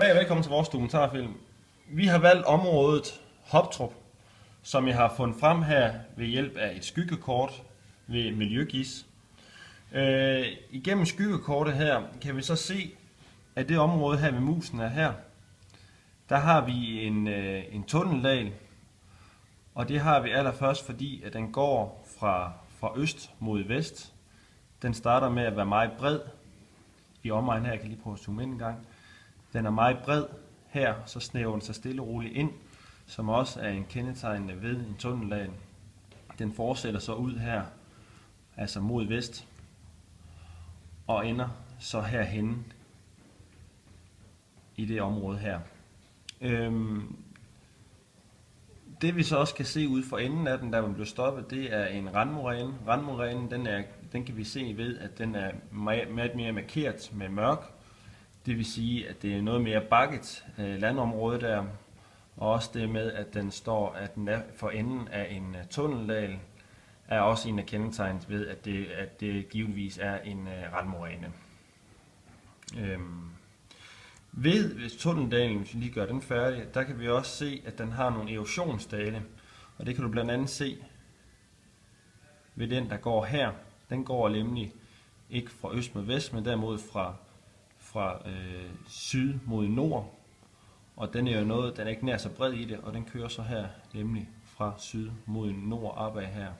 Velkommen til vores dokumentarfilm. Vi har valgt området Hoptrup, som jeg har fundet frem her ved hjælp af et skyggekort ved Miljøgis. Igennem skyggekortet her kan vi så se, at det område her ved musen er her. Der har vi en tunneldal, og det har vi allerførst fordi, at den går fra øst mod vest. Den starter med at være meget bred i omegnen her. Jeg kan lige prøve at zoome ind en gang. Den er meget bred her, så snæver den sig stille og roligt ind, som også er en kendetegnende ved en tunneldal. Den fortsætter så ud her, altså mod vest, og ender så herhenne i det område her. Det vi så også kan se ude for enden af den, der man blev stoppet, det er en randmoræne. Randmorænen, den kan vi se ved, at den er meget mere markeret med mørk. Det vil sige, at det er noget mere bakket landområde der, og også det med, at den står, at den er for enden af en tunneldal, er også en af kendetegnet ved, at det givetvis er en randmoræne. Ved tunneldalen, hvis vi lige gør den færdig, der kan vi også se, at den har nogle erosionsdale, og det kan du blandt andet se ved den, der går her. Den går nemlig ikke fra øst mod vest, men derimod fra syd mod nord, og den er jo noget, den er ikke nær så bred i det, og den kører så her nemlig fra syd mod nord opad her.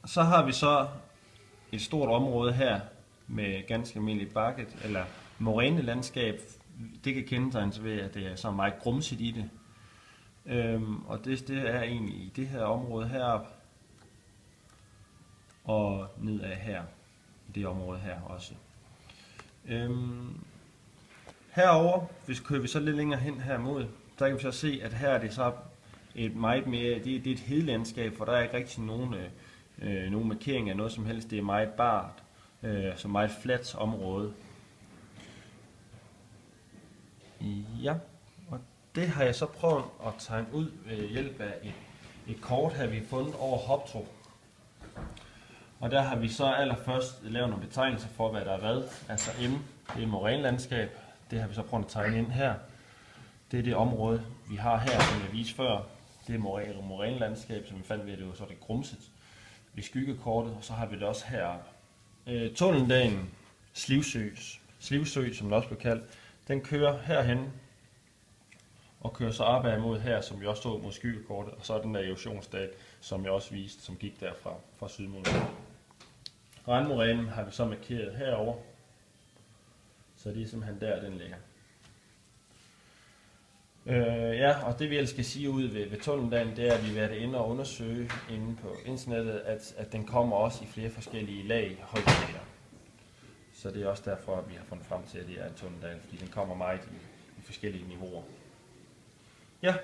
Så har vi så et stort område her med ganske almindeligt bakket eller morænelandskab. Det kan kendetegnes ved, at det er så meget grumsigt i det, og det er egentlig i det her område heroppe og nedad her. Det område her også. Herover, hvis kører vi så lidt længere hen hermod, der kan vi så se, at her er det så et meget mere, det er et hedelandskab, for der er ikke rigtig nogen markering af noget som helst. Det er meget bart, så meget fladt område. Ja, og det har jeg så prøvet at tegne ud ved hjælp af et kort, her vi har fundet over Hoptrup. Og der har vi så allerførst lavet nogle betegnelser for, hvad der er hvad. Altså M, det er morænelandskab. Det har vi så prøvet at tegne ind her. Det er det område, vi har her, som jeg viste før. Det er morænelandskab, som vi fandt ved, at det var så det grumset ved skyggekortet. Og så har vi det også heroppe. Tunneldalen, Slivsø, som den også blev kaldt, den kører herhen og kører så opad mod her, som vi også så mod skyggekortet. Og så er den der erosionsdal, som jeg også viste, som gik derfra fra syd mod nord. Randmorænen har vi så markeret herover, så det er simpelthen der, den ligger. Ja, og det vi ellers skal sige ud ved tunneldalen, det er, at vi har været inde og undersøge inde på internettet, at den kommer også i flere forskellige lag højdegrader. Så det er også derfor, at vi har fundet frem til, at det er en tunneldal, fordi den kommer meget i forskellige niveauer. Ja,